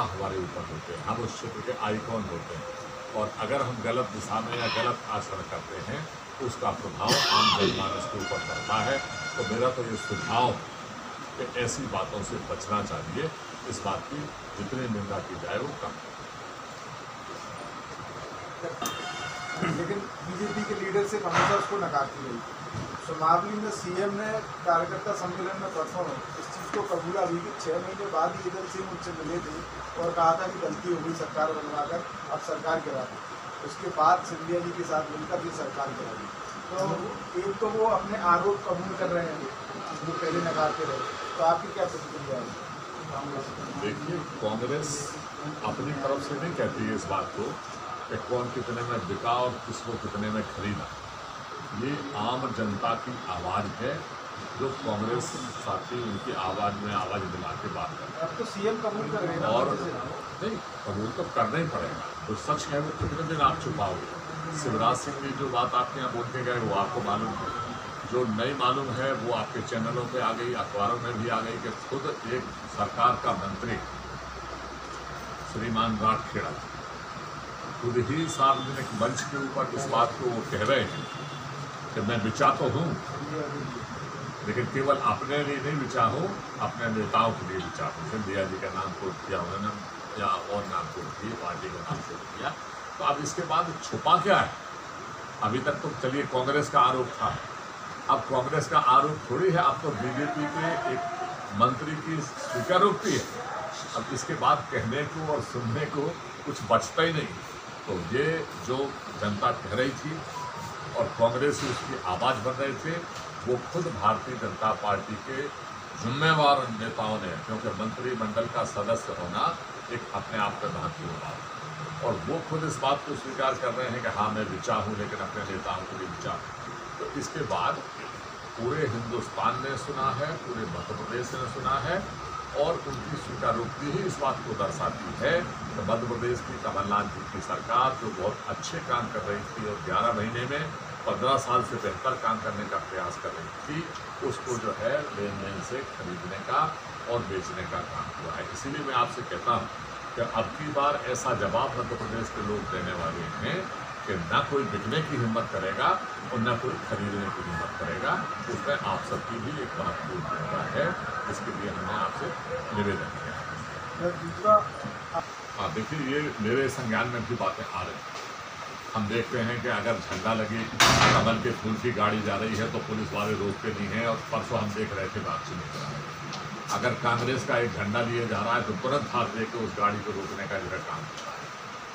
हमारे ऊपर होते हैं, हम उस क्षेत्र के आइकॉन होते हैं, और अगर हम गलत दिशा में या गलत आचरण करते हैं तो उसका प्रभाव आम जनमानस के ऊपर पड़ता है। तो मेरा तो ये सुझाव कि ऐसी बातों से बचना चाहिए, इस बात की जितनी निंदा की जाए वो कम। लेकिन बीजेपी के लीडरशिप हमेशा उसको नकारती रही। सोनावली में सीएम ने कार्यकर्ता सम्मेलन में परसों इस चीज़ को कबूला भी कि 6 महीने बाद ही इधर से मुझसे मिले थे और कहा था कि गलती हो गई सरकार बनवाकर, अब सरकार गिरा दी। उसके बाद सिंधिया जी के साथ मिलकर भी सरकार गिरा दी। तो एक तो वो अपने आरोप कबूल कर रहे हैं जो पहले नकारते रहे, तो आपकी क्या प्रतिक्रिया है? देखिए, कांग्रेस अपनी तरफ से नहीं कहती है इस बात को कि कौन कितने में बिका और किसको कितने में खरीदा। ये आम जनता की आवाज़ है जो कांग्रेस साथी उनकी आवाज़ में आवाज़ मिला के बात करते हैं। अब तो सीएम कबूल कर रहे हैं और नहीं, कबूल तो करना ही पड़ेगा। तो सच है वो कितने दिन आप छुपाओगे? शिवराज सिंह जी जो बात आपके यहाँ बोल के गए वो आपको मालूम है, जो नहीं मालूम है वो आपके चैनलों पे आ गई, अखबारों में भी आ गई कि खुद एक सरकार का मंत्री श्रीमान राठखेड़ा खुद ही सार्वजनिक मंच के ऊपर इस बात को वो कह रहे हैं कि मैं बिचा तो हूँ, लेकिन केवल अपने लिए नहीं बिचा हूँ, अपने नेताओं के लिए बिचा हूँ। सिंधिया जी का नाम कोट किया उन्होंने या और नाम कोट किए, पार्टी का नाम कोट किया। तो अब इसके बाद छुपा क्या है? अभी तक तो चलिए कांग्रेस का आरोप था, अब कांग्रेस का आरोप थोड़ी है, अब तो बीजेपी के एक मंत्री की स्वीकारोक्ति है। अब इसके बाद कहने को और सुनने को कुछ बचता ही नहीं। तो ये जो जनता कह रही थी और कांग्रेस उसकी आवाज़ बन रहे थे, वो खुद भारतीय जनता पार्टी के जिम्मेवार नेताओं ने, क्योंकि मंत्रिमंडल का सदस्य होना एक अपने आप में महत्वपूर्ण बात है, और वो खुद इस बात को स्वीकार कर रहे हैं कि हाँ मैं बिचा हूँ, लेकिन अपने नेताओं के लिए बिचा हूँ। तो इसके बाद पूरे हिंदुस्तान ने सुना है, पूरे मध्य प्रदेश ने सुना है, और उनकी स्वीकारोक्ति ही इस बात को दर्शाती है कि मध्य प्रदेश की कमलनाथ जी की सरकार जो बहुत अच्छे काम कर रही थी और 11 महीने में 15 साल से बेहतर काम करने का प्रयास कर रही थी, उसको जो है लेन देन से खरीदने का और बेचने का काम हुआ है। इसीलिए मैं आपसे कहता हूँ कि अब की बार ऐसा जवाब मध्य प्रदेश के लोग देने वाले हैं कि ना कोई बिकने की हिम्मत करेगा और ना कोई खरीदने की हिम्मत करेगा। उसमें आप सबकी भी एक महत्वपूर्ण भूमिका है, इसके लिए हमने आपसे निवेदन किया है। हाँ देखिए, ये मेरे संज्ञान में भी बातें आ रही हैं। हम देखते हैं कि अगर झंडा लगी कमल के फूल की गाड़ी जा रही है तो पुलिस वाले रोकते नहीं हैं, और परसों हम देख रहे थे बातचीत नहीं कर रहे। अगर कांग्रेस का एक झंडा लिए जा रहा है तो तुरंत हाथ दे के उस गाड़ी को रोकने का जो है काम होता है।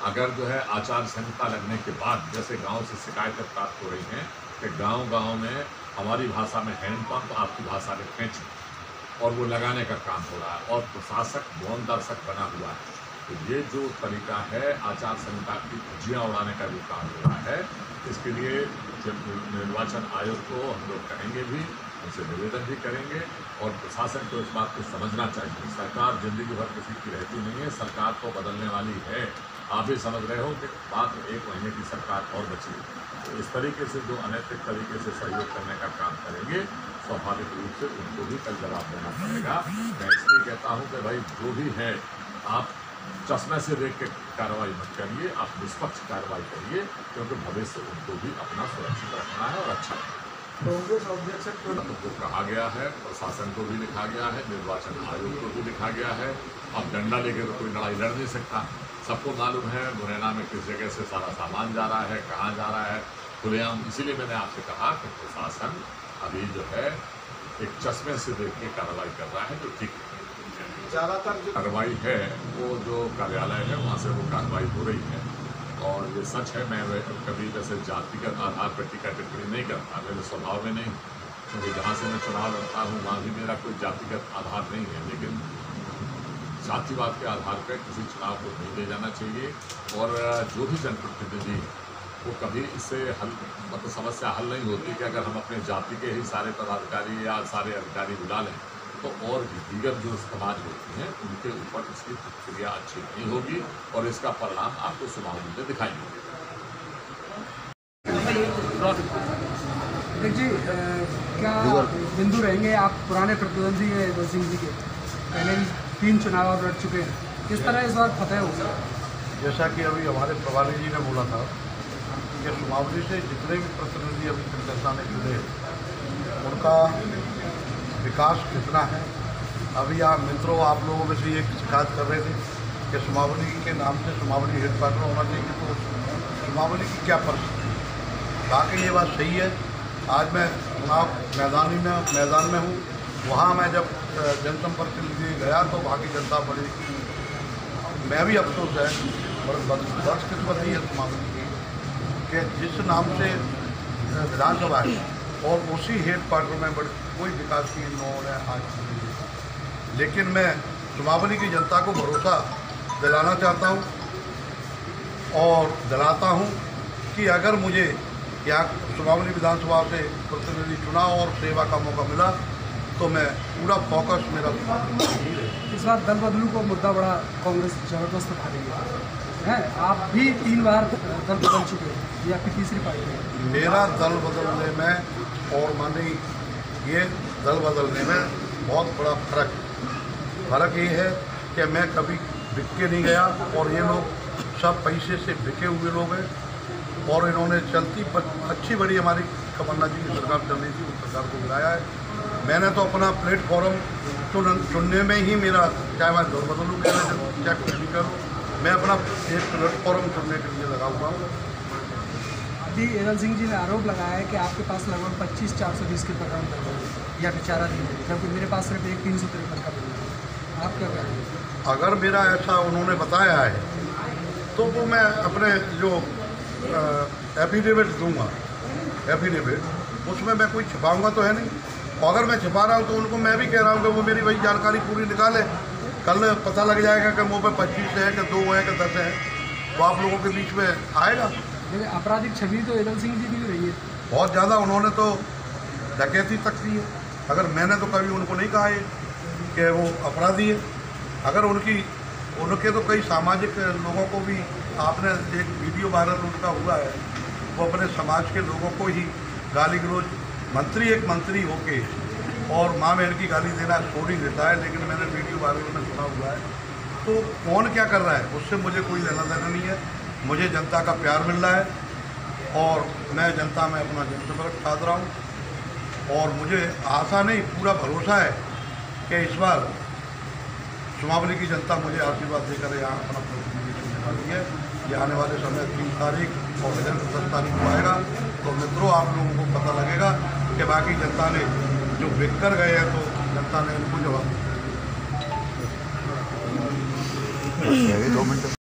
अगर जो है आचार संहिता लगने के बाद जैसे गांव से शिकायतें प्राप्त हो रही हैं कि गांव-गांव में हमारी भाषा में हैंडपंप, आपकी भाषा में खींच, और वो लगाने का काम हो रहा है, और प्रशासक मौन दर्शक बना हुआ है। तो ये जो तरीका है आचार संहिता की धज्जियाँ उड़ाने का जो काम हो रहा है, इसके लिए निर्वाचन आयोग को हम लोग कहेंगे भी, उनसे निवेदन भी करेंगे, और प्रशासन को इस बात को समझना चाहिए। सरकार जिंदगी भर किसी की रहती नहीं है, सरकार तो बदलने वाली है। आप भी समझ रहे हो कि मात्र 1 महीने की सरकार और बची है। तो इस तरीके से जो अनैतिक तरीके से सहयोग करने का काम करेंगे, स्वाभाविक रूप से उनको भी कल जवाब देना पड़ेगा। मैं इसलिए कहता हूँ कि भाई जो भी है, आप चश्मे से देख के कार्रवाई मत करिए, आप निष्पक्ष कार्रवाई करिए, क्योंकि भविष्य उनको भी अपना सुरक्षित रखना है और अच्छा है। कांग्रेस ऑब्जेक्शन को कहा गया है, प्रशासन को भी लिखा गया है, निर्वाचन आयोग को भी लिखा गया है। अब डंडा लेकर तो कोई लड़ाई लड़ नहीं सकता। सबको मालूम है मुरैना में किस जगह से सारा सामान जा रहा है, कहाँ जा रहा है, खुलेआम। इसीलिए मैंने आपसे कहा कि प्रशासन अभी जो है एक चश्मे से देख के कार्रवाई कर रहा है, जो ठीक है। ज़्यादातर जो कार्रवाई है वो जो कार्यालय है वहाँ से वो कार्रवाई हो रही है, और ये सच है। मैं कभी वैसे जातिगत आधार पर टीका टिप्पणी नहीं करता, मेरे स्वभाव में नहीं, क्योंकि जहाँ से मैं चुनाव लड़ता हूँ वहाँ भी मेरा कोई जातिगत आधार नहीं है। लेकिन जातिवाद के आधार पर किसी चुनाव को नहीं ले जाना चाहिए, और जो भी जनप्रतिनिधि वो कभी इससे हल मतलब समस्या हल नहीं होती कि अगर हम अपने जाति के ही सारे पदाधिकारी या सारे अधिकारी बुला लें तो और दीगर जो समाज होती हैं उनके ऊपर इसकी प्रतिक्रिया अच्छी नहीं होगी, और इसका परिणाम आपको चुनाव में दिखाई देगा। देखिए क्या बिंदु रहेंगे, आप पुराने प्रतिद्वंदी हैं एवल सिंह जी के, पहले भी 3 चुनाव आप लड़ चुके हैं, किस तरह इस बार फतेह होगा? जैसा कि अभी हमारे प्रभारी जी ने बोला था कि सुमावली से जितने भी प्रतिनिधि अभी कृतज्ञता ने जुड़े उनका विकास कितना है। अभी आप मित्रों, आप लोगों में से एक शिकायत कर रहे थे कि सुमावली के नाम से सुमावली हेडक्वार्टर होना चाहिए, तो सुमावली की क्या परिस्थिति है। बाकी ये बात सही है। आज मैं चुनाव मैदान में हूँ। वहाँ मैं जब जनसंपर्क के लिए गया तो वहाँ की जनता बड़ी, मैं भी अफसोस है, बदकिस्मती है सुमावली की कि जिस नाम से विधानसभा है और उसी हेडक्वार्टर में बड़ी कोई विकास की इन लोगों ने आज की है। लेकिन मैं सुमावली की जनता को भरोसा दिलाना चाहता हूँ और दिलाता हूँ कि अगर मुझे यहाँ सुमावली विधानसभा से प्रतिनिधि चुना और सेवा का मौका मिला तो मैं पूरा फोकस मेरा इस बार दल बदलू को मुद्दा बड़ा कांग्रेस जबरदस्त उठा रही है। आप भी 3 बार दल बदल चुके हैं, ये आपकी तीसरी पार्टी है। मेरा दल बदलने में और मानी ये दल बदलने में बहुत बड़ा फ़र्क ये है कि मैं कभी बिक के नहीं गया और ये लोग सब पैसे से बिके हुए लोग हैं और इन्होंने चलती अच्छी बड़ी हमारी कमलनाथ जी की सरकार चल रही थी, उस सरकार को गिराया है। मैंने तो अपना प्लेटफॉर्म चुनने में ही मेरा, चाहे मैं दल बदलूँ क्या कुछ भी करूँ, मैं अपना एक प्लेटफॉर्म चुनने के लिए लगा हुआ हूँ। अभी एवल सिंह जी ने आरोप लगाया है कि आपके पास लगभग 25,420 के प्रकरण दर्ज है या विचारा दी है, जबकि मेरे पास सिर्फ एक 353 का प्रकरण है। आप क्या कहेंगे? अगर मेरा ऐसा उन्होंने बताया है तो वो मैं अपने जो एफिडेविट दूंगा, एफिडेविट उसमें मैं कोई छिपाऊंगा तो है नहीं। और अगर मैं छिपा रहा हूँ तो उनको मैं भी कह रहा हूँ कि वो मेरी वही जानकारी पूरी निकाले। कल पता लग जाएगा कि मुँह पे 25 है कि 2 है कि 10 है, वो आप लोगों के बीच में आएगा। लेकिन आपराधिक छवि तो एवल सिंह जी की रही है बहुत ज़्यादा। उन्होंने तो डकैती तक की है। अगर मैंने तो कभी उनको नहीं कहा है कि वो अपराधी है। अगर उनके तो कई सामाजिक लोगों को भी, आपने एक वीडियो वायरल उनका हुआ है, वो अपने समाज के लोगों को ही गाली गलौज, एक मंत्री होके और माँ बहन की गाली देना छोड़ ही देता है। लेकिन मैंने वीडियो वायरल में सुना हुआ है। तो कौन क्या कर रहा है उससे मुझे कोई लेना देना नहीं है। मुझे जनता का प्यार मिल रहा है और मैं जनता में अपना जनसंपर्क साध रहा हूँ और मुझे आशा नहीं, पूरा भरोसा है कि इस बार सुमावली की जनता मुझे आशीर्वाद देकर यहाँ अपना प्रतिनिधि चुनने वाली है। ये आने वाले समय 3 तारीख और 10 तारीख को आएगा तो मित्रों आप लोगों को पता लगेगा कि बाकी जनता ने जो बिक कर गए हैं तो जनता ने इनको जवाब दिया। 2 मिनट